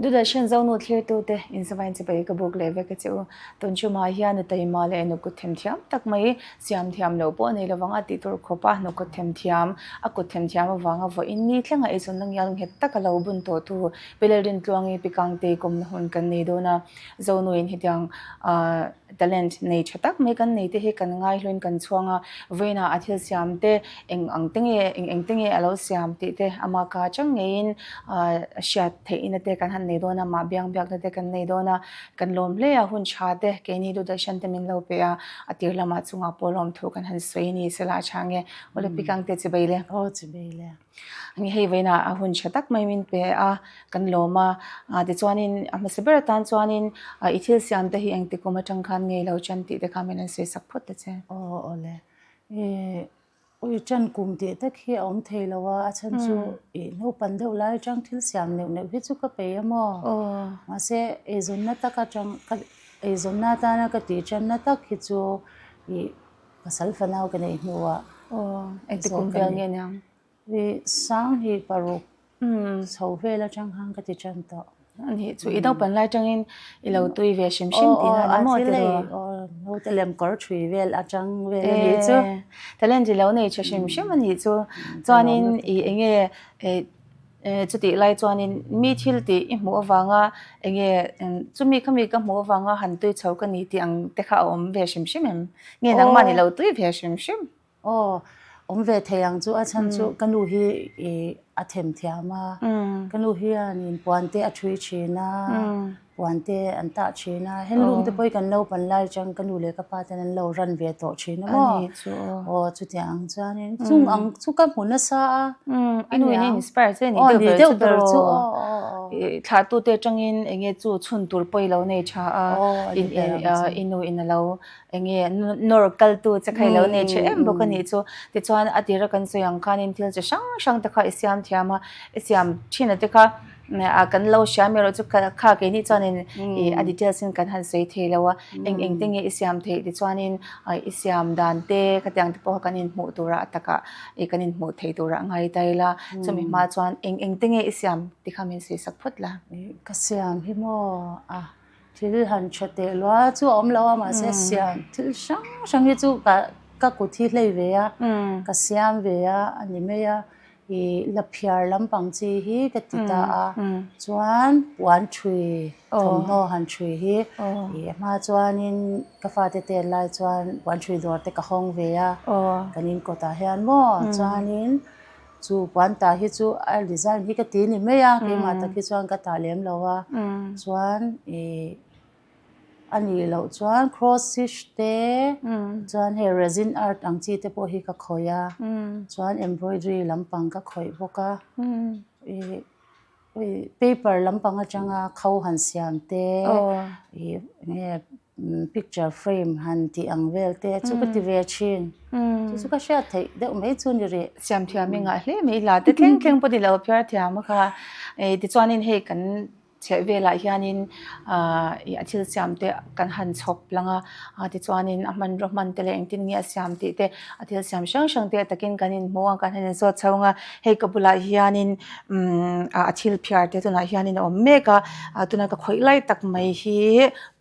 ดูได้ฉันZonuเที่ยวตัวเตะอินสบายจะไปกับบุกเลเวกจะต้นชั่วมาเฮียนแต่มาเลยนุกุเทมเทียมตักไม่เสียมเทียมเลวปในระหว่างอดีตตัวขบนุกุเทมเทียมกุเทมเทียมวางเอาไว้อินนี่เที่ยงไอ้ส่วนนึงยังเห็ดตักเราบุญตัวตัวเปลรินตวงปีกังเตกุมหุ่นกันในโดนะZonuอินเห็ดยังtalent ในชัตักไม่กันในที่เห็กันง่ายลุนกันช่วงเวน่าอาทิตย์เสียมเตอังติงเอเราเสียมเตอามากาจังเงินเสียเทอินเตกันหันในโดนะมาเบียงเตกันในโดนะกันลมเลี้ยหุ่นชาเตแกนี่ดูได้ฉันเตมินเราเปียอาทิตย์ละมาจุงอาปลอมทุกันหันสวยนี่สลาช่างเงวันละปีกังเตจะไปเลยจะไปเลยนี่ให้เวน่าหุ่นชัตักไม่มินเปียกันลมมาเดี๋ยวจวนนินมาสิบเอ็ดตันจวนนินอีทิลเสียมเตhi เองติกุมาจังคันไงเราจันติเด็กขามินันสวยสักพุทธเจ้โอ้เลยจันกุมติแต่ขี้อมเทลว่าฉันจูนูปันเดาไล่จังทิลเสียมเนี่ยพิจุกเปียมั้มาเสจนนัตกจังจนนัตนาก็ตีจันนัตกิจูภาษาฝรั่งกันเองนัวเองติกุมเบียงเงี้ยยังสังฮีปารุชาวเวลจังหังก็ตีจันต่ออันนี้จู่อีต้องเป็นไล่จังอินอีเราตุยเวชิมตีนะน้ำมันเตลเราเตลมกอร์ทรีเวลอาจังเวลนี้จู่แต่เล่นจีแล้วเนี่ยชิมมันนี่จู่จวนนินอีเงี้ยจุดที่ไล่จวนนินมีทิลตีหมูฟังเงี้ยจุดมีขมีกับหมูฟังหันตุยเช้ากันนี่ที่อังเด็กเขาอมเวชิมเงี้ยนังมันนี่เราตุยเวชิมอมเวทยังจู่อาฉันจู่กันดูฮีอาเทมเทียมากันดูฮีอันนี้ปวนเตอช่วยชีนะปวนเตอันตาชีนะเห็นลุงเตปอยกันเล่าปันไล่จังกันดูเลยกับป้าแต่นั้นเล่ารันเวทต่อชีนะมั้งจุดยังจ้านี่จุงจุกับหุ่นน่ะซะอินุนี่อินสปายเจนี่เดี๋ยวจู่ถ้าตัวเตจังอินเงี้ยจู่ชุนตัวปอยเราเนี่ยชาอินุเราเงี้ยนอร์กัลตัวจะใครเราเนี่ยเชื่อบอกกันนี่จู่แต่จวนอดีตกันส่วนการอินทิลจะช่างแต่ข้าอิสยามเทียมาอิสยามชินแต่ข้ากันเราเชื่อมีเราจะข้าเกนี่จวนอินอดีตสินกันหันสวยเทแล้วว่าเองติงอิสยามเทแต่จวนอินอิสยามดันเตขัดยังที่พอกันอินหมู่ตัวระแต่ข้ากันอินหมู่เทตัวระง่ายได้ละจะมีมาจวนเองติงอิสยามที่ข้ามีสวยสักพุทธละก็สยามพี่โมที่หันชัดเจนว่าจู่อมเรามาเสียมที่ช่างที่จู่ก็กุฏิเลยเวียก็สยามเวียอันนี้ไม่ยาลับพิอาร์ลำปังจีฮีก็ติดตาจวนวันชุยทงโนหันชุยฮีมาจวนนินกาแฟเตะไล่จวนวันชุยดอร์เตะกห้องเวียกันนินก็ตาเฮียนโมจวนนินจู่วันตาฮีจู่อัลดิซานฮีก็ตีนี่ไม่ยากที่มาตะกี้จวนก็ตาเลี้ยมแล้วว่าจวนอันนี้เราจวน cross stitch เตจวนเฮ resin art อังจีเตปอฮีก็ขอยจวน embroidery ลำปังก็ขอยพวกpaper ลำปังก็จังเขาหันเสียมเตเนี่ย picture frame หันที่อังเวลเตจุกติเวชินจุกเชื่อเถอะเดี๋ยวไม่จุนอยู่เลยเสียมเทียมยังไงเลยไม่ลาแต่เข่งพอดีเราเพียร์เทียมค่ะที่จวนนินเฮกันเชื่อเวลาเฮียนินอาทิตย์สามเตะกันหันชอบลังที่จวนนินมันรมันเตะเองที่นี่สามเตะอาทิตย์สามช่างเตะตะกินกันนินมัวกันนินสดเช้าเฮกับบุลาเฮียนินอาทิตย์พิอาร์เตะตัวนั้นเฮียนินเมกะตัวนั้นก็ค่อยไล่ตักไม่ฮี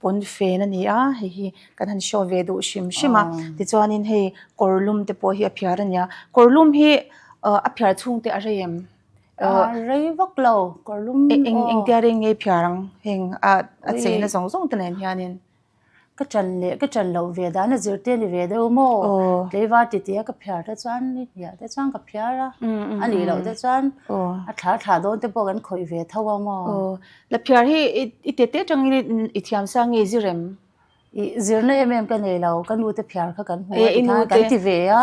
ปนเฟนนี่เฮีกันหันโชว์เวดูชิมที่จวนนินเฮกอร์ลุมเตะพอเฮียพิอาร์เนี่ยกอร์ลุมเฮพิอาร์ทุ่งเตะอะไรยังเรียกเราก็ลุ่มเองเดียร์เองไงพิารังเองเสียงส่งตัวนี้ฮะนินก็จันเราเวดานะจิตเตลิเวดโมเลวาติเตียกับพิอาร์แต่จวนนี่เดียแต่จวนกับพิอาร์อันนี้เราแต่จวนถ้าโดนแต่บอกกันคอยเวทเท่าว่าโมแล้วพิอาร์ที่อิเตเตจังนี่อิทยามสังเงจิเรมziar naกันเลยเรากันรู้แต่พิอาร์เขากันหัวกันที่เวีย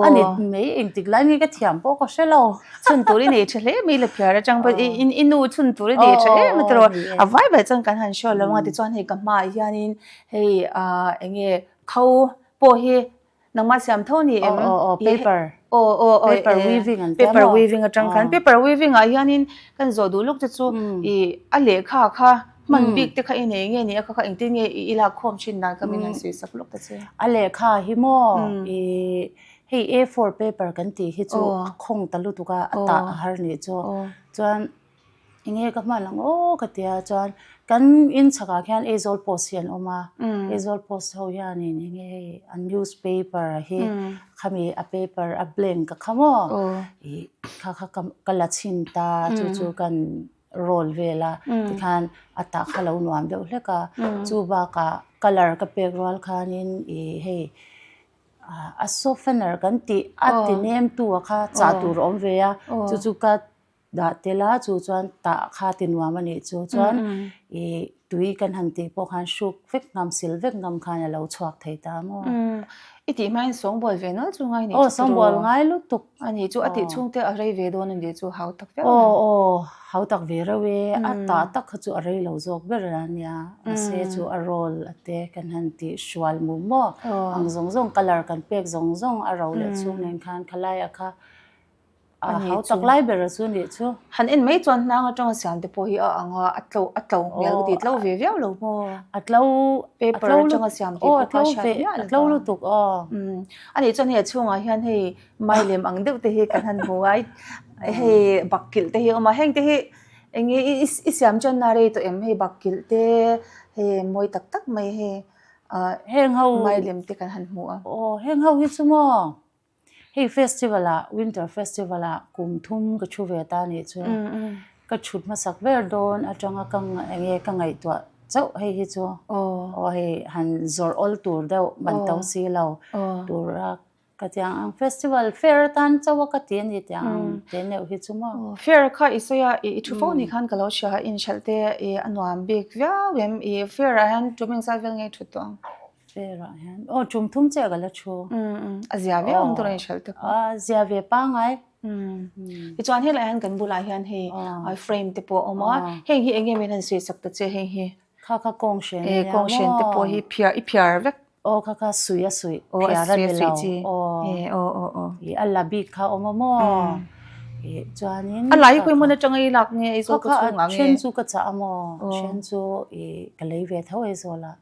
อันนี้ไม่เองติดไล่นี่ก็เถียมพวกก็เช่เราชุนตัวนี้เนี่ยเฉลี่ยมีละพิอาร์จังไปอินูชุนตัวนี้เนี่ยเฉลี่ยมันตัวเอาไว้แบบจังกันหันชอแล้วว่าที่จวนให้กับมาอีกอย่างนี้ให้เองเขาโปะให้นังมาเสียมเท่านี้paper paper weaving จังกัน paper weaving อย่างนี้กันจะดูลูกจะจู่อะไรค่ะมันบิ๊กแต่ค่ะเองเนี่ยค่ะเองที่เนี่ยอีลาคอมชินนั่นก็มีหนังสือสักลูกแต่เจ้อะไรค่ะฮิโมให้ A4 paper กันตีให้จู่คงตะลุตุกะตาหาร์นี่จู่จวน เงี้ยก็มาหลังโอ้ก็เดียจวนกันอินสกาแค่เอซอลโพสเฮียนออกมาเอซอลโพสเขาอย่างนี้เงี้ยอัน newspaper เฮ้ขมีa paper a blank ก็ขโมค่ะกันละชินตาจู่ๆกันโรลเวลาที่คันอัตตาขลุ่นวามเดียวเลยก็จู่บากะ color ก็เปกรัลคันินเฮ้a softener กันติอัติเนมตัวค่ะจาตุรอมเวียจู่ๆก็ดาเตลาจู่จวนตาคาตินวามันนี่จู่จวนตุยกันหันติพวกหันชุกเวกงามสิลเวกงามคานเราชวักไทยตามอีที่มันส่งบอลเวนอจู่ไงนี่ส่งบอลไงลุตุกอันนี้จู่อติช่วงเตะอะไรเวโดนนี่จู่เขาตักเวเขาตักเวรเวอัตตาตักจู่อะไรเราจอกเบรนันยาเสียจู่อารอลเตะกันหันติชวลมุมบ่อังซงคัลเลอร์กันเปกซงอารอลเลยช่วงนั้นคันขลายอะค่ะเขาตักไล่เบรส่วนนี้ชั่วหันเอ็นไม่จวนนางก็จ้องเสียงแต่พอฮีอ่างอัตโตเมียก็ติดเล่าเวียวเราโมอัตเล่าเปเปอร์จ้องเสียงที่พวกเขาใช้อัตเล่าลุตุกอันนี้จวนเหตุช่วงอ่ะฮันให้ไม่เลี้ยมอังเด็กแต่เหตุกันหันหัวให้บักกิลแต่เหตุออกมาแห้งแต่เหตุเองอีเสียมจวนนารีตัวเอ็มให้บักกิลแต่ให้มวยตักไม่ให้แห้งเขาไม่เลี้ยมแต่กันหันหัวแห้งเขาฮิตสมอเฮ้เฟสติวัลละวินเทอร์เฟสติวัลละกุมทุ่มก็ชูเวตานี่ชัวก็ชุดมาสักเวร์โดนอาจังกังเงี้ยกังไงตัวเจ้าเฮ้ฮิชัวเฮ้หันซอร์ออลตัวเดียวมันเต้าซีเราตัวรักก็ยังเฟสติวัลเฟร์ตันเจ้าว่าก็เตียนยี่ยังเตียนเนี่ยฮิชัวมั้งเฟร์ค่ะอิสยาทุกคนนี่ขันก็เราเชื่ออินเชลเตอันวามเบกว้าวเวมเฟร์ฮันจุ่มซาเวลไงทุกตัวเฟร์ฮันจุ่มทุ่มเจ้าก็แล้วชัวอาเซียเวอมตัวนี้เชลเตอาเซียเวป้าไงอีจวนให้หลายฮันกันบุหลายฮันให้เฟรมติปออกมาเฮงฮีเองยังไม่ทันสวยสักตัวเจเฮงฮีค่ะกงเชนกงเชนติปอฮีเพียร์เวกค่ะสวยเพียร์อะไรเราอัลลาบิค่ะออกมาจวนนี้อะไรคุยมันจะไงหลักเนี่ยไอ้โซก็ช่วงอ่ะเช่นจูก็จะมอเช่นจูก็เลยเวทเท่าไอ้โซละ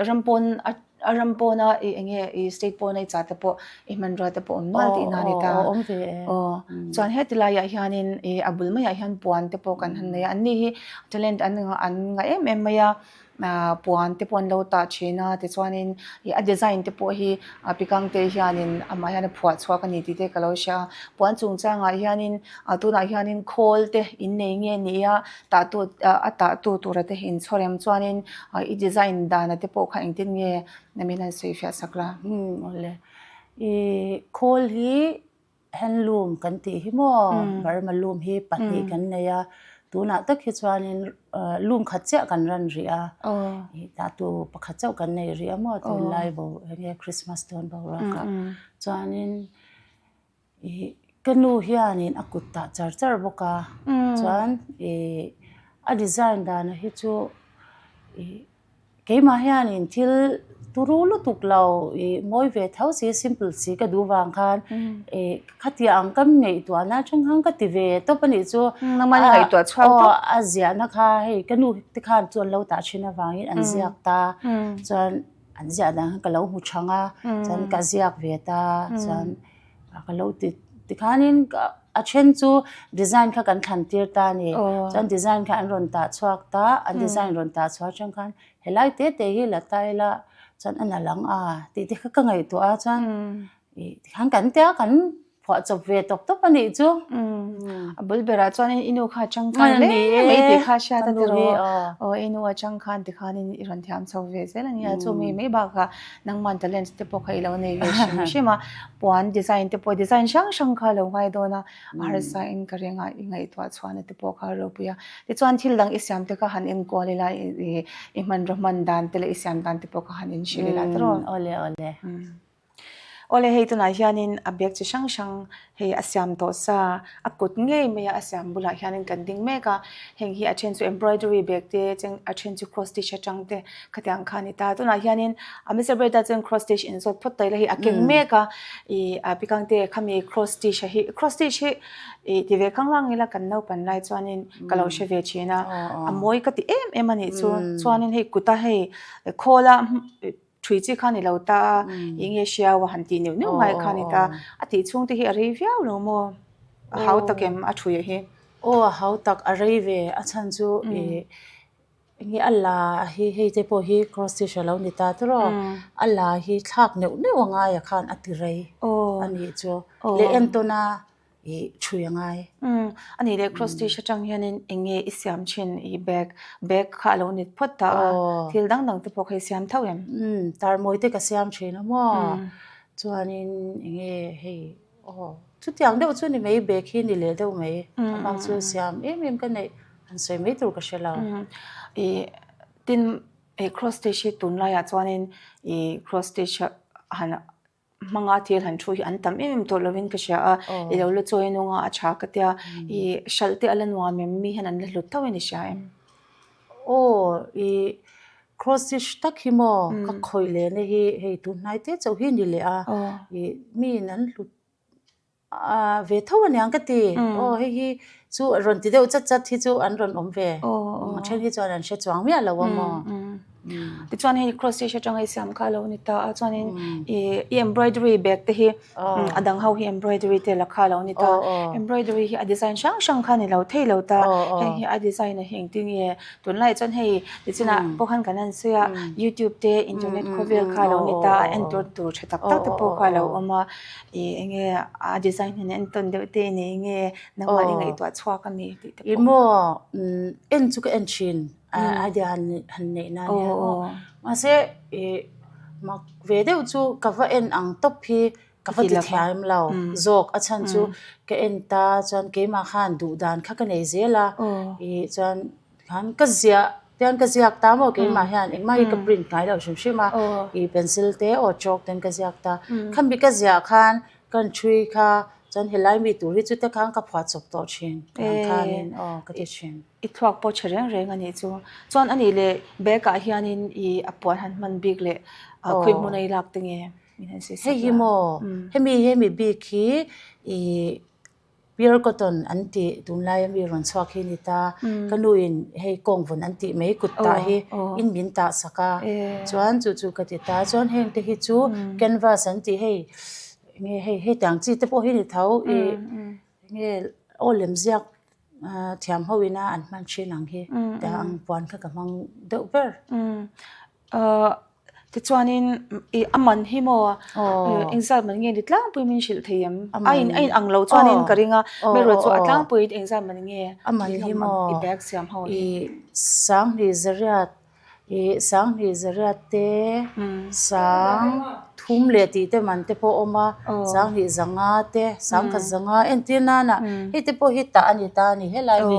รัมปนรัมปนอ่ะไอ้เงี้ยสเตทปนไอ้จัดแต่ปอไอ้มันรอแต่ปอนมาตีนานิตาจวนเฮ็ดลายอย่างนี้อับุลไม่อย่างปวนแต่ปอกันหันเนี่ยอันนี้ทะเลนอันไงไม่ยาปวนแต่ปอนเราตัดชินะแต่ส่วนนี้ดีไซน์แต่ปอฮีพิกังเตยานินมาอย่างพวดชัวกันนี่ที่เตก็เราเชื่อปวนจงจังอย่างนี้ตัวอย่างนี้โคลเตอินเนงี้นี่ตัดตัวระเตหินส่วนส่วนนี้ดีไซน์ด้านแต่ปอขังตินเงี้ยนั่นไม่น่าสวยฟ้าสักละเลยโคลฮีแฮนด์ลูมกันตีหิมอบาร์มาลูมฮีปัตติกันเนี่ยตัวน่ะตักฮิตว่านี่ลูมขัดเจ้ากันรันเรียแต่ตัวปักขัดเจ้ากันในเรียมั่วตัวไลฟ์บอกเงี้ยคริสต์มาสตอนบอกรักจวนนี้กันนูเฮียนี่อักุตตาจาร์บอกว่าจวนดีไซน์ด้านฮิตจูเกี่ยมาเฮียนี่ที่ตัวรู้ลุตุกเรามวยเวทเท่าสี simple สีก็ดูวางคันขัดยังกันไงตัวน่าจังหังก็ติเวตัวปนิจูน้ำมันไงตัวชอบอาเซียนะคะให้กันดูที่คันจวนเราตาชินะวางอันเซียกตาจวนอันเซียดังก็เราหูช่างจวนก็เซียกเวตาจวนก็เราติคันนี้ก็อาเช่นจูดีไซน์ค่ะกันขันตีร์ตานี่จวนดีไซน์ค่ะอันรอนตาชวักตาอันดีไซน์รอนตาชวักจังคันเฮลัยเตะฮิละตายละจนอันนั้นหลังที่เขาก็ไงตัวจนหันกันเตะกันพอจบเวทตบปนิจูบุลเบราจวนอินูข้าจังคันเลยไม่ติข้าชาติตัวอินูจังคันติข้านี่รันที่อัมสาวเวเซลันยาจูไม่บ้าค่ะนังมันเทเลนส์ที่พอใครเราในเวชไม่ใช่มาปวนดีไซน์ที่พอดีไซน์ช่างข้าเราไงโดนะอาร์ไซน์ก็เรียงไงตัวชวนที่พอข้าเราปุยที่ชวนที่หลังอิสยามที่ข้าหันอินกอลิลาอิมันรมันดันที่อิสยามดันที่พอข้าหันอินชิลิลาตรอนโอเลโอเลให้ตัวไหนยันินอับเบกจะช่างให้อาเซียมตัวซาอักกดเงยไม่อาเซียมบุหรี่ยันินกันดิ้งเมกะเฮงฮีอาเชนซู embroidery เบกเดจังอาเชนซู cross stitch จังเดขัดยังขานิตาตัวไหนยันินอามิสเบรดจัง cross stitch อินสดพอดไตเลยอาเก่งเมกะพิกังเดขมี cross stitch ให้ cross stitch ที่เวข้างล่างนี่ละกันเอาเป็นลายจวนนินกลาวเชเวชีนะมวยก็ที่มันนี่จวนนินให้กุตาให้โคลาช่วยจีคันนี่เราตายิ่งเชียว่าหันตีนิ้วไงคันนี่ตาอาทิตย์ช่วงที่อะไรวิ่งเราโม่เขาตะเกียมช่วยเฮ โอ้เขาตักอะไรเวอาจารย์จูงี้อัลลาฮีเทปฮี cross stitch แล้วนี่ตาตรออัลลาฮีทักเนี่ยว่าง่ายอะคันอัติเรย์อันนี้จูเลเอ็นตัวน่าช่วยง่ายอันนี้เด็ก cross stitch จังยันเองอิสยามชินแบกขาลงนิดพอดตาที่ดังที่พวกอิสยามเท่ายังตาร์มวยเตกสยามชินนะมั่วจวนนี้เองเฮ้ทุกอย่างเดี๋ยวจวนนี้ไม่แบกหินนี่เลยเดี๋ยวไม่บางส่วนสยามมีกันในอันสวยไม่ถูกกับเชลล์ตินcross stitch ตุนลายจวนนี้cross stitch หันมังอาทิตย์หันช่วยอันตั้มตัวเราวินก็เชื่อเราลุจอยนุ่งอาชาก็เดียชัลติอัลนวามีหันนั่นลุตเท่านี้ใช่โอ้cross stitch ตักหิมก็คอยเลยเนี่ยให้ตุนไหนเตะเจ้าหินนี่เลยมีนั้นลุตเวทวันยังก็ตีให้จู่รอนที่เดียวจัดที่จู่อันรอนเวเช่นที่จวนนั้นเชื่อจวงมีอะไรวะมั่งแต่จวนนี้ cross stitch จังไอ้สามข้าเรานี่ตาจวนนี้embroidery bag ที่อดังเขาembroidery เตละข้าเรานี่ตาembroidery ดีไซน์ช่างข้านี่เราเท่เราตาให้ดีไซน์เนี่ยเห็นที่นี่ตัวไหนจนให้ดิฉันพวกขันกันนั่นเสีย YouTube เตอินเทอร์เน็ตเขาเวลข้าเรานี่ตาตัวชัดตักพวกข้าเรามาดีไซน์เนี่ยต้นเดียวเตนี่นักวาดยังตัวชัวกันนี่อีโมจุกชินไอเดียหันเนี่ยนั่นเนี่ยมาเสมาเวเดอจูกับว่าอังตบพี่กับว่าติดแถมเราจอกอาจารย์จูกับตาจนเกี่ยมาขันดูดานข้ากันเอเซล่ะจนขันก็เสียเดี๋ยวก็เสียตามโอเคมาเห็นมาอีกปริ้นไงเราชิมชิมาเพนซิลเตอจอกเดี๋ยวก็เสียตาขันบิก็เสียขันกันช่วยค่ะจนเฮลัยมีตัวที่จุดที่ข้างกับพัดสบต่อชินข้างนี้ก็ติดชินอีทวักปอเชรงอันนี้จวนอันนี้เลยเบกะเฮียนินอปวนหันมันบิ๊กเลยคุยมุนัยลักตึงมีนั่นสิเฮ้ยโมให้มีบิ๊กที่เบียร์ก็ตอนอันที่ตุนไล่มีรอนสวักนิตากันดูให้กงวนอันที่ไม่กุดตาให้อินบินตาสักจวนจู่ก็ติดตาจวนเฮงที่จู่แคนวาสอันที่ให้ต่างจีแต่พอให้ในเท้าโอเลมเซียกเทียมเขาวินาอันมันเชนังเฮแต่อังปอนก็กำลังเดือดเบอร์ที่จวนนี้อามันฮิโมอินซัลมันเงี้ยดิตั้งปุยมินชิลเทียมไอ้อังเราจวนนี้ก็เรื่องไม่รู้จู่ตั้งปุยอินซัลมันเงี้ยอามันฮิโมอีแบกเสียมเขาสังนิจรัตเตสังทุ่มเลตีเตมันเตพออมาสังนิจังอาเตสังขจังอาเอ็นตีนานะฮิตพอฮิตาอันนี้ตานี่เฮลัยมี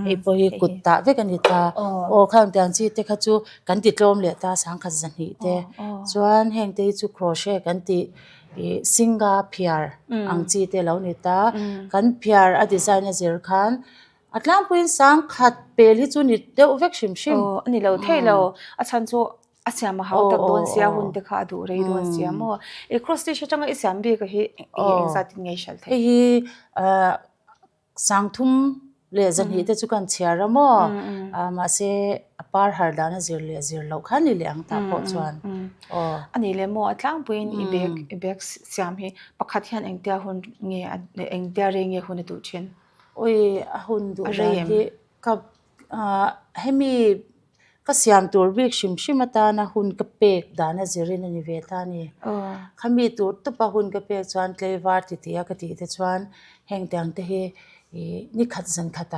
ฮิพอฮิกุตตาเวกันนิตาโอข้างเตียงจีเตขจูกันติดลมเลตาสังขจังฮิเตจวนแห่งเตจูโครเชต์กันติสิงกาเพียร์อังจีเตเหล่านิตากันเพียร์อดีไซเนอร์เซอร์คันอัตลามปุยสังขัดเปลิจูนิเดอเวกชิมอันนี้เราเท่เราอาจารย์จูอาเซียมเขาตัดโดนเสียหุ่นเด็กขาดูเรย์โดนเสียมั่วcross stitch จังอาเซียมบีก็เอ็งซัดยังไงเชลเท่สังทุ่มเลจันฮีเตจุกันเชียร์มั่วมาเสปาร์ฮาร์ดานะziरเราขันนี่เลี้ยงตาปอจวนอันนี้เลยมั่วอัตลามปุยอีเบกเสียมฮีปักขัดยันเอ็งเดียหุ่นเงี้ยเอ็งเดียเรงเงี้ยหุ่นดูเช่นโอ้ยหุ่นดูที่กับให้มีก็เสียมตัววิกชิมตานะหุ่นกระเปกดานะจิรินนิเวตานี่ขามีตัวตุปะหุ่นกระเปกจวนเลวาร์ติยากติเตจวนแห่งแต่งเตะนี่ขัดสันขัด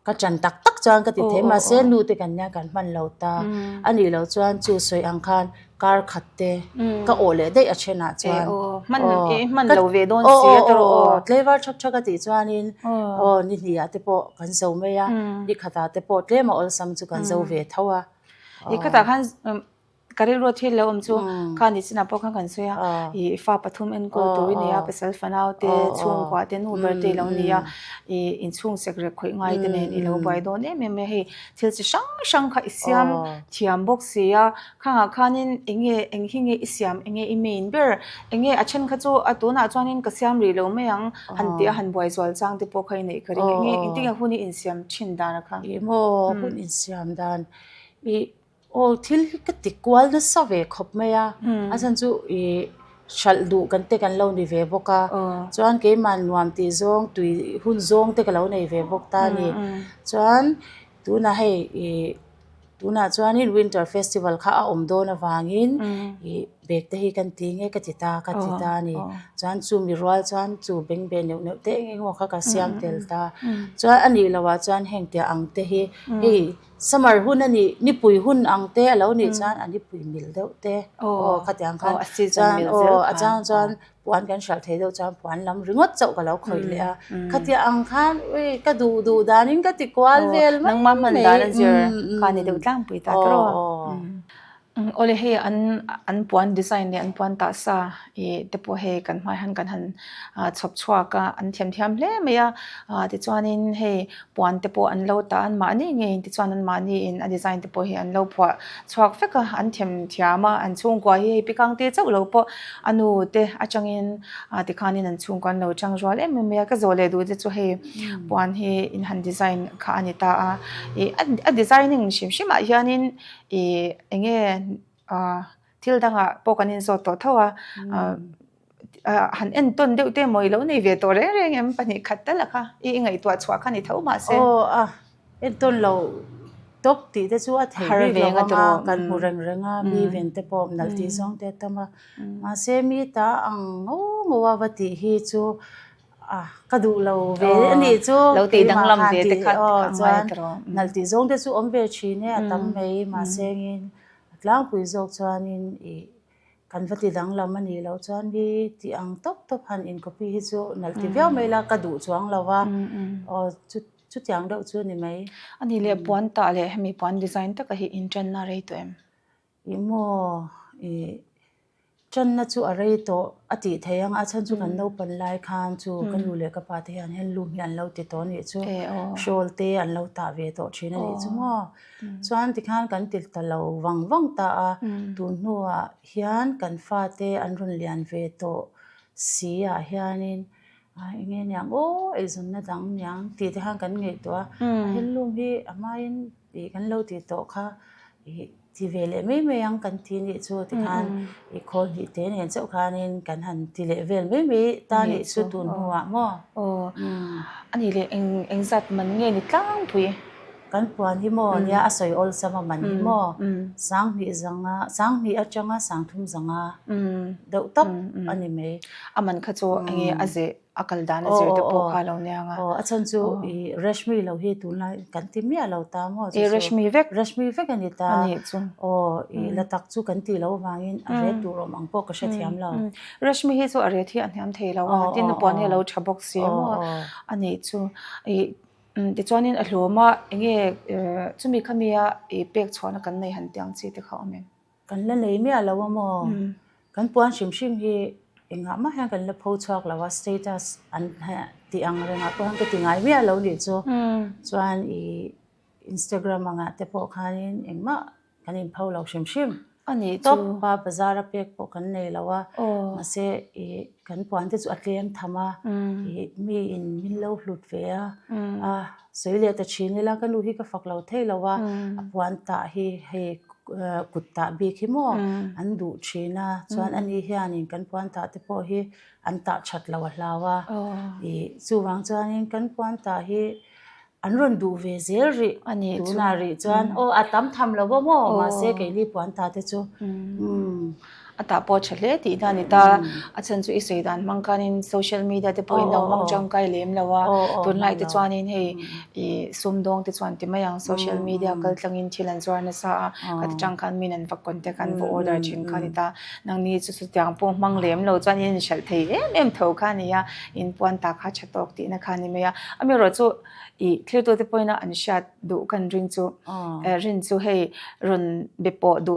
ก็จันตักจวนกติเทมาเสนูเตกันเนี่ยกันมันเราตาอันนี้เราจวนจูสวยอังคารการขัดเตก็โอเลได้อเชนะจวนมันเราเวดอนเสียตัวเลวาร์ชักกติจวนนินนี่นี่อะเตปอกันเซาเมียนี่ขัดเตปอเลมาอลซัมจูกันเซาเวทว่านี่ขัดขันการิโรที่เราจูการดิฉันพอกันเสียฟ้าปฐุมเอ็นโกตัวนี้เป็นเซลฟ์นาวเตช่วงกว่าเตนูเบอร์เตเราเนี่ยอินช่วงเสกเรคุยง่ายแต่เนี่ยเราไปโดนเนี่ยไม่ให้ที่จะช่างค่ะอิสยามเทียมบอกเสียข้างข้านี่เองหิงอิสยามเองอิเมนเบอร์เองอาชันข้าจูตัวน่าจวนนี่ก็เสียมรีเราไม่ยังหันเดียหันบ่อยจวนจังที่พอใครเนี่ยก็เองอินที่หุ่นอินเสียมชินดานะคะโมหุ่นอินเสียมดานโอ้ที่ก็ติดกวลนั่นสเวกขบไหมอาจารย์จู shal du kan te kan lo ni ve boka chuan ke man nuam ti zong tui hun zong te ka lo nei ve bok ta ni chuan tuna hei tuna chuan in winter festival kha a om do na wangin I bek te hi kan ti nge ka ti ta ni chuan chu mi rual chuan chu beng be neu neu te nge ngo kha ka siam tel ta chuan ani lawa chuan heng te ang te hi hei summer hun ani ni pui hun ang te alo ni chuan ani pui mil deuh te khatiang khan chuan achang chuan puan kan shal thei deuh chuan puan lam ringot chau ka lo khoi le a khatia ang khan ka du danin ka ti kwal vel nang ma man dan zir ka ni deuh tlang pui ta tro ole he an puan design ne an puan ta sa te po he kan mai han kan han chop chua ka an thiam hle meya ti chuanin he puan te po an lo ta an ma ni nge ti chuan an ma ni in a design te po he an lo phwa chuak feka an thiama an chung kwa hi pi kangte chau lo po anu te achangin ti khanin an chung kwan lo chang rwal em meya ka zole du chu he puan he in han design kha ani ta a designing shim a hianin enge thil danga pokanin so to thawa han en ton deuh te moi lo nei ve to re em pani khatta la kha ngai to chwa kha ni thau ma se en ton lo tok ti te chu a thei ve nga tro kan mu renga mi ven te pom nal ti song te tama ma se mi ta ang ngowa wati hi chu ka du lo ve ani chu lo ti dang lam te khat chuan nal ti zong te chu om ve chi ne atam mei ma se ngin tlang pui zok chuanin kan vati dang lam ani lo chuan bi ti ang top han in copy hi chu nal ti viau mai la ka du chuang lawa chu tiang deuh chu ni mai ani le puan ta le hemi puan design ta ka hi in trend na rei to em imo chan na chu arei to ati theyang a chan chu kan no pan lai khan chu kan lu le ka pa te han hen lu hian lo ti to ni chu shawl te an lo ta ve to thina ni chu mo chuan ti khan kan til ta lo wang ta a tu nuwa hian kan fa te an run lian ve to si a hianin nge nyang ei zon na dang nyang ti te han kan nge to a hen lum hi amain kan lo ti to kha ti vele me yang kan ti ni chu ti khan khol hi te nen chau khanin kan han ti le vel me ta ni chu tun huwa mo ani le eng zat man nge ni tlang pui kan puan hi mo nia asoi ol sama man hi mo sang ni achanga sang thum zanga deuh tap ani me aman kha chu ange aze akal dan azir te po kha lo nya achan chu rashmi lo hi tu lai kan ti mi lo ta mo rashmi vek ani ta ani chu latak chu kan ti lo wangin a re tu rom ang po ka she thiam lo rashmi hi chu a re thi an hiam thei lo tin pon he lo thabok si mo ani chu ti chuanin a hloma enge chumi khamia pek chhona kan nei han tiang chi te kha amen kan la nei mi alo mo kan puan shim hi enga ma hang kan la pho chak lawa status an ti ang renga po hang ka ti ngai mi alo ni chu chuan Instagram anga te po khanin engma kanin pho lo shim ani top pa bazar pek po kan nei lawa ma se kan puan te chu atlem thama mi in min lo hlut ve a soile ta chini la kan lu hi ka fak lo thei lawa puan ta hi he kutta bi khi mo an du china chuan ani hianin kan puan ta te po hi an ta chat lawa hlawa chuwang chuanin kan puan ta hi an ron du ve zel ri ani tuna ri chuan atam tham lo mo ma se ke li puan ta te chu ata po chale ti dani ta achan chu isei dan mangkanin social media te point no mang jang kai lem lawa tun lai te chuanin hei sumdong te chuan ti mayang social media kal tlangin thilan zorna sa ka ti chang khan min an va contact an vo order chin khani ta nang ni chu su tyang po mang lem lo chuanin shal thei em tho khani ya in puan ta kha chatok ti na khani meya ami ro chu clear to the point an shat du kan ring chu hei run bepo du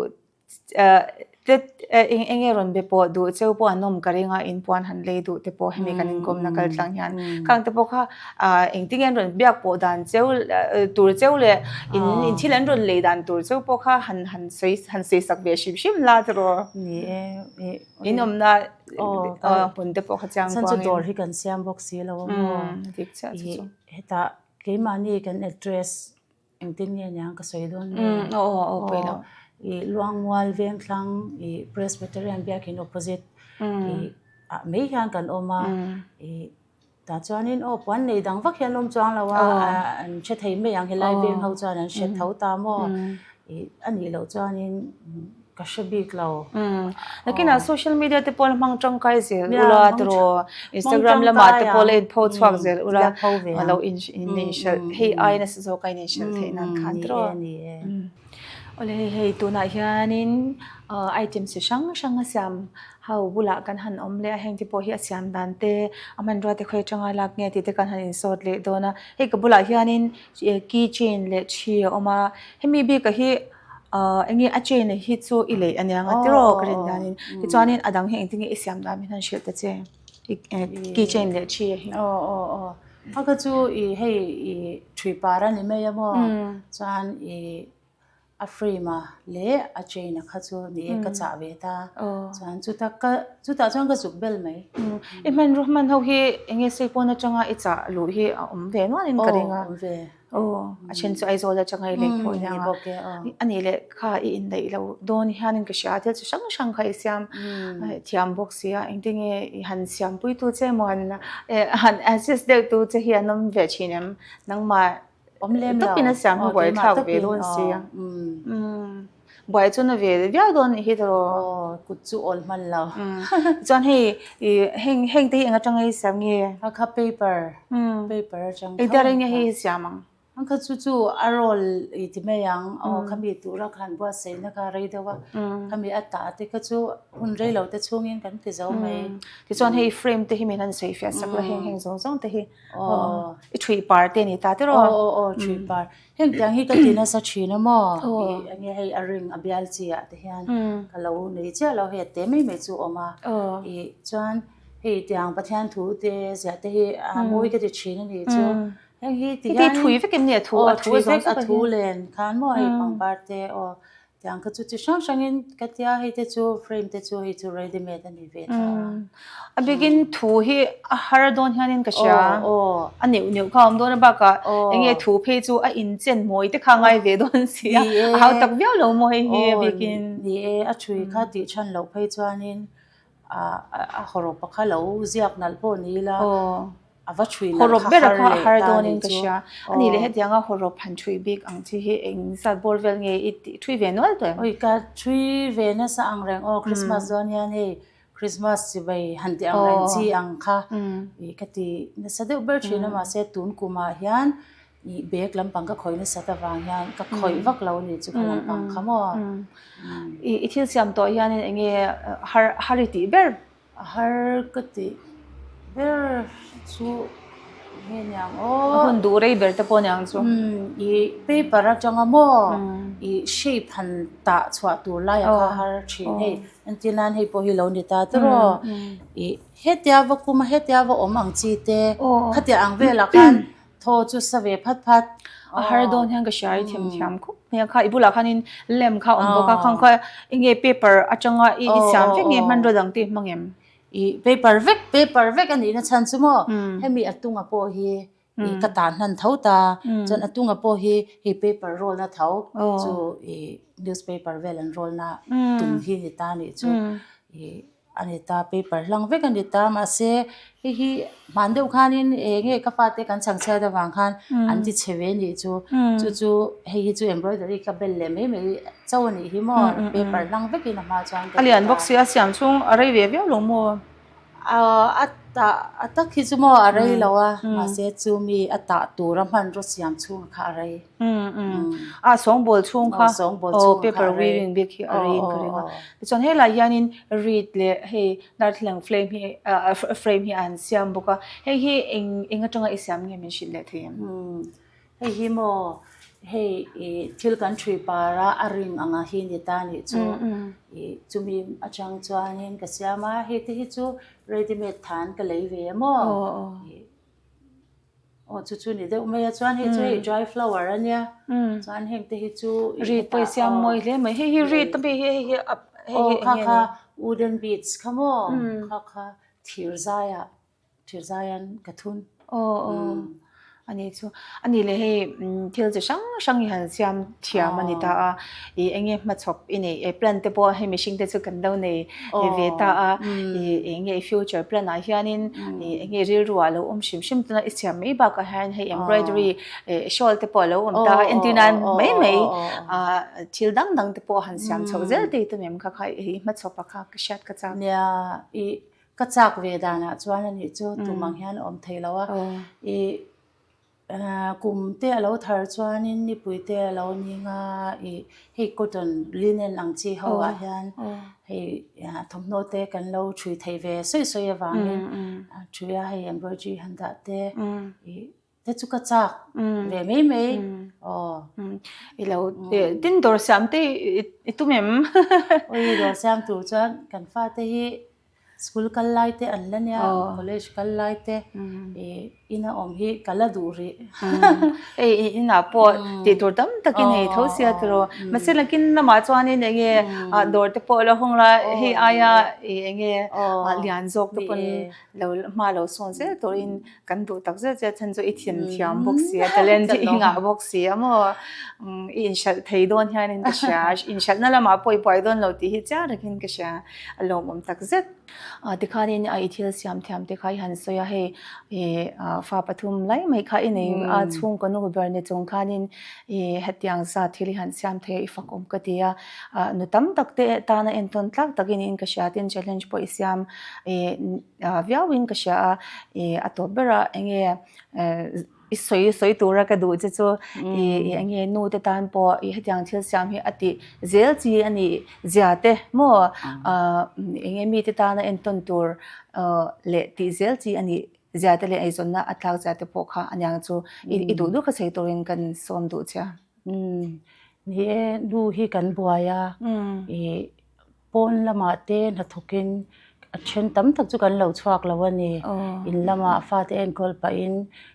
enge ron be po du cheu po anom karinga in puan han le du te po hemi kanin kom na kal tlang hian kang te po kha eng tingen ron biak po dan cheu tur cheu le in thilan ron le dan tur cheu po kha han sei sak be shim la tro ni inom na pon te po kha chang kwang san dor hi kan siam box si lo mo dik cha chu heta ke mani kan address eng tin nya ka soidon pelo luang mual veng thlang Presbyterian biakin opposite mấy hian kan oma ta chuanin puan nei dang vak hian om chuang lawa an che thei me ang helai veng ho chuan an shet tho ta mo ani lo chuanin ka shabik lo lakina social media te pol mang tang kai zel ula tro Instagram lama te pol in post wak zel ula lo initial hey aina so kai initial the nan khan tro ole hey tu na hianin item se shang siam hau bula kan han om le heng ti po hi siam dan te aman ro te khoi changa lak nge ti te kan han in sort le dona he ka bula hianin keychain le chi oma hemi bi ka hi engi a chain hi chu ile anianga tiro kren danin ti chuanin adang heng tingi siam da min han shil ta che keychain le chi hi haka chu hei three para ni me yamo chuan a free ma le a chain a kha chu ni ka cha ve ta chuan chu ta chuan ka zuk bel mai man rohman ho hi enge se pona changa icha lu hi ve no in karinga a chen chu ai zola changa ile ko ya ani le kha in dei lo don hianin ka sha tel chu sang khai siam thiam box ya engtinge han siam pui tu che mon han assist de tu che hianom ve chinem nangma omlem la pina siam ho boi thak ve lon sia boi chu na ve via don hi ro ku chu ol man la chuan hei heng te anga changai siam nge kha paper chang ei daring hi siamang ang kha chu arol ti me yang khami tu ra khan bua sei na ka rei dawa khami ata te ka chu hun rei lo te chungin kan ti zo mai ti chuan hei frame te hi men an sei fia sakla heng zong te hi i three par te ni ta te ro three par heng tyang hi ka ti na sa thina mo ange hei a ring a bial chi a te hian ka lo nei cha lo he te mai me chu oma chuan hei tyang pathian thu te zia te hi moi ka ti thina ni chu hi ti thui fe kem ne thu a thu len khan mo hi pang par te tyang ka chu chi sang in ka tia hi te chu frame te chu hi chu ready made ani ve ta a begin thu hi a har don hianin ka sha a neu kham don ba ka enge thu phe chu a in chen moi te khangai ve don sia how tak vya lo mo hi begin ni a thui kha ti chan lo phei chuanin a horo pakha lo ziak nal po ni la avachui na horop bera kha har donin ka sha ani le hetianga horop han thui big ang chi hi eng sa borvel nge it thui ve nol to oi ka thui ve na sa ang reng Christmas zon yan he Christmas si bai han ti ang reng chi ang kha ka ti na sa de ber thina ma se tun kuma hian i bek lampang ka khoi na sa ta wang hian ka khoi vak lo ni chu lampang khamo i thil siam to hian enge hariti ber har ka ti ber chu henyang hun du rei ber ta ponyang chu i paper a changa mo i shape han ta chwa tu la ya kha har thin he antinan he po hi lo ni ta tro i hetia wa kuma hetia wa om ang chi te khatia ang ve la khan tho chu sa ve phat har don hang ka shai thiam khu me kha ibula khanin lem kha om boka khang kha inge paper a changa i siam ve nge man ro dang ti mangem i paper vek ani na chan chu mo hemi atunga po hi i katan han tho ta chon atunga po hi paper roll na tho chu i newspaper vel an roll na tum hi ni ta ni chu i ani ta paper lang vek ani ta ma se hi mandeu khanin nge ka pa te kan chang cha da wang khan an ti chewe ni chu hei chu embroidery ka bel le me chaw ni hi mo paper lang vek ina ma chang alian box ya siam chung arai ve ve lo mo ata khi chu mo arai lawa ma se chu mi ata turam han ro siam chung kha arai song bol chung kha paper weaving big hi arai karinga chon he la yanin read le he dartlang frame hi an siam boka he enga tanga isiam nge min shil le them he mo hey til country para aring anga hi ni ta ni chu chumi achang chuanin ka siama he te hi chu ready made than ka lei ve mo chu ni de me chuan he chu dry flower ania chuan heng te hi chu ri poi siam moi le mai he ri ta be he kha wooden beads khamo kha thirzayan kathun อันนี้จูอันนี้เลยให้ที่เราจะช่างอย่างเสียมเทียมอันนี้ตาเองมาชอบอันนี้แปลนแต่พอให้มิชิงแต่จูกันดาวในเวตาเองฟิวเจอร์แปลนอะไรอย่างนี้เองเรียรัวแล้วชิมตัวนั้นเสียมไม่บากให้ embroidery ชอลแต่พอแล้วตาเอ็นดูนั้นไม่ทิลดังแต่พอหันเสียมชอบเจอที่ตัวนี้มันก็มาชอบปากก็ชัดก็จะเนี่ยก็จากเวดานะจวนนี่จูตุมังเฮียนเทลว่ากุมเตะเราทาร์จวนนี่ปุยเตะเรานี่งาให้กดนลินหลังจีเขาว่าเฮียนให้ทำโนเตะกันเราช่วยเทเวสวยๆวางช่วยให้ embroidery หันดาเตะแต่จุกจักเวไม่เราดินดอร์ซัมเตะตุเมมดอร์ซัมตัวจวนกันฟ้าเตะschool กันไล่เตะอันละเนี่ย college กันไล่เตะอินาฮีกันละดูรีอินาพอติดตัวดำตะกินให้ท้าเสียตัวไม่ใช่ละกินน้ำมาจวนนี่เองดอร์เตปอละหงละให้อายาเองเลียนจกตัวปนเรามาเราส่งเสียตัวอินกันดูตักจะฉันจะอินเทียมบุกเสียแต่เล่นที่งาบุกเสียมั่วอินชัดไทยโดนให้นินกษาอินชัดนั่นละมาปล่อยโดนเราที่ฮิจ้าระกินกษาลมตักจะที่ข้านี่ไอที่เสียมเทียมที่ข้าหันสวยให้ฟ้าปฐุมไล่ไม่ข้าอินช่วงกันนู้นแบบนี้จงข้านี่เหตุอย่างสัตว์ที่หันเสียมเทียฟักก็ดีนุตั้มตักเตะตานะเอ็นต้นตักตักินอินกษาที่ challenge พอเสียมวิวอินกษาอัตบระเงี้ยสวยตัวก็ดูจะจู่เงี้ยนูเตตานพอเหตุอย่างที่เสียมให้อติเจลจีอันนี้เจ้าเตะมั่วเงี้ยมีเตตานเอ็นต้นตัวเละที่เจลจีอันนี้เจ้าเตะเลยไอ้ส่วนน่ะอัตลักษณ์เจ้าเตะพกค่ะอันยังจู่ดูก็ใช้ตัวเองกันส่วนดูเจ้านี่ดูฮีกันบัวยาปนละมาเต้นหัดทุกินเช่นตั้มทักจุกันเหล่าชวักแล้ววันนี้อินละมาฟาเตนกอลไปอิน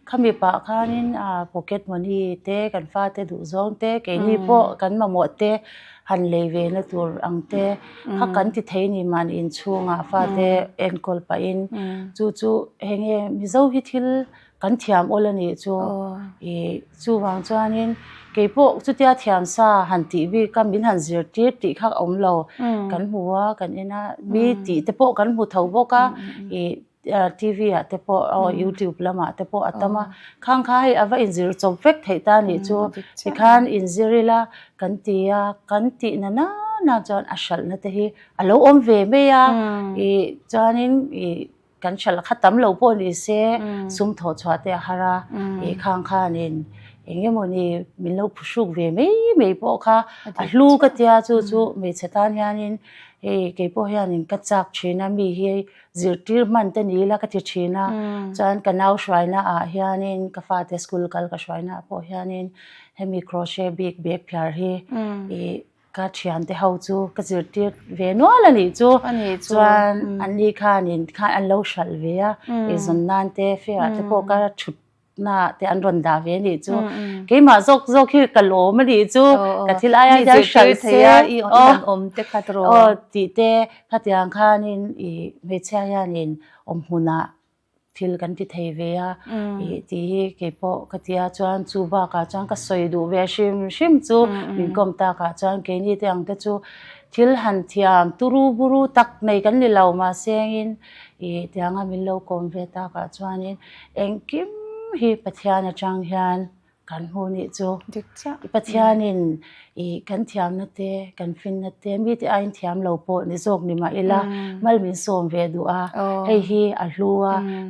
ขมิปะข้านินพ็อกเก็ตมันนี่เตกันฟาเตดูซองเตเกนี่พอกันมาหมดเตหันเลเวนตัวอังเตข้ากันติดเทนี่มันอินช่วงฟาเตเอ็นกอลไปอินจู่เฮงมิเจ้าฮิทิลกันเทียมโอลนี่จู่วางจวนนินเก็บพวกจุดยาเทียมซาหันตีบีกันบินหันเสียตีตีข้าอมเรากันหัวกันนะบีตีแต่พวกกันหัวเท่าพวกก็ทีวีอะแต่พวกYouTube ละมาแต่พวกอัตมาข้างข้าให้เอาไว้อินซิร์จบเฟกไทยตานี่จู่ที่ข้านอินซิร์ละกันตีน่าจวนอัชลนะแต่ฮีอารมณ์อมเวเมียจวนนินกันฉลาดตั้มเราพอนี่เสสุ่มถอดชวดเตะฮาราข้างข้านินเองยังมันนี่มิลเราผู้ชุกเวไม่พอค่ะลูกก็เตียจู่ไม่เสตานยานินเก็บพวกยานินก็จักชีนามีเฮจิตที่มันตันนี้ละก็จะชีนาจนกันเอาช่วยนะยานินก็ฟาเตสกูลกัลก็ช่วยนะพวกยานินให้มีโครเชต์เบกพิอาร์เฮก็เชียนที่เขาจู่ก็จิตที่เวนัวละนี่จู่จนอันนี้ข้านินข้าอันเราชัลเวียส่วนนั้นเตะเฟียแต่พวกก็ชุดน่ะแต่อันรันดาเวนี่จู่เกี่ยมาจกคือกะโหลมาดิจู่กะทิลายจะชัลเสียเตะขัดโรตีเตะขัดยังข้านินเมเชียนินหุนาทิลกันที่ไทยเวียที่เก็บพอกะทิอาจารย์จู่บ้ากะจางก็สวยดูเวชิมจู่มินกอมตากะจางเกนี่เตียงเตจู่ทิลหันเทียมตุรูบุรุตักในกันนี่เรามาเสียงอินเตียงมินเราคอมเวตากะจานินเอ็งกิมฮีปัทยานะจังฮันกันหูนี่จู่ปัทยานินกันเทียมนั่นเตกันฟินนั่นเตมีที่ไอ้เทียมเราโปนิจกนี่มาอิละมัลมินส่งเวดูให้ฮีอัลลัว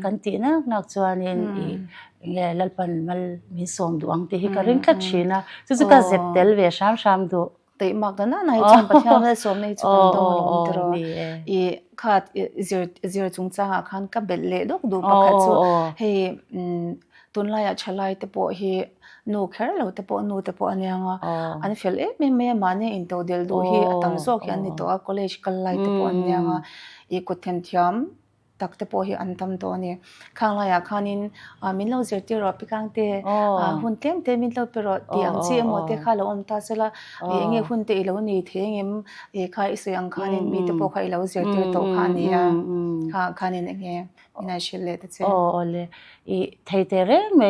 กันตีนักจวนนินลัลปันมัลมินส่งดูอังตีฮีการินคัดชีนะจู่ก็เจ็บเตลเวชามดูแต่มากนั้นนายจันปัทยาไม่ส่งในจุดนั้นลงตรอขาดเจอจงจ้างขันกับเบลเล่ดอกดูปากจู่ให้ตุนไล่ฉลายแต่พอเฮนูแค่เราแต่พอนูแต่พออันยังอันเฟลไม่มาเนี่ยอินโตเดลดูเฮตั้งโซกอันนี้ตัวคอลเลจกันไล่แต่พออันยังอีกคนเทียม ตักเตปอฮีอันตำตัวนี่ข้างลายข้านินมินเราเจอที่รอพิกังเตหุ่นเต็มเตมินเราไปรอที่อังซีหมดเตข้าเราอมตาเสละเองหุ่นเตเรานี่เทงข้าอิสยังข้านินมีเตปอข้าเราเจอที่ตัวข้านี่ข้านินเองน่าเชื่อเลยแต่เจ้เลยไทยเตเร่ไหม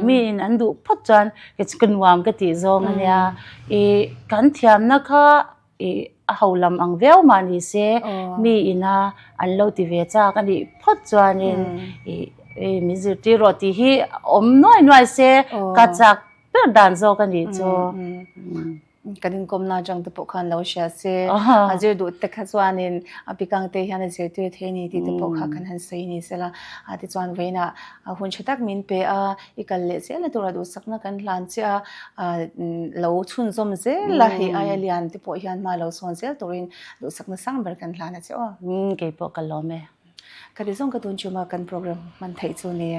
มีอันดูพัดจันก็จะกันวามก็ตีจงเนี่ยกันเทียมนะคะเขาลำอังเวลมานี่เสมีนะอันเราที่เวจ้ากันพัดจันมีจุดที่รถที่อมน้อยเสกัจจักเป็นดันโซกันดีจ้ะกันดินกรมนาจังตะปกันเราเชียเสอาจจะดูแต่ข้าจวนนินพิกังเตยันเจตัวเทนี่ที่ตะปกันกันหันใส่นี่เสละที่จวนเวน่ะหุ่นชักมินเปอีกันเลเสละตัวเราดูสักนักกันหลานเจ้าเราชุนซอมเสละให้อายเลียนที่ปอยยันมาเราสอนเสละตัวรินดูสักนักสังเบอร์กันหลานเจ้าเก็บปกันล้อมกันดิส่งกันตุนจูมากันโปรแกรมมันไทยจูนี่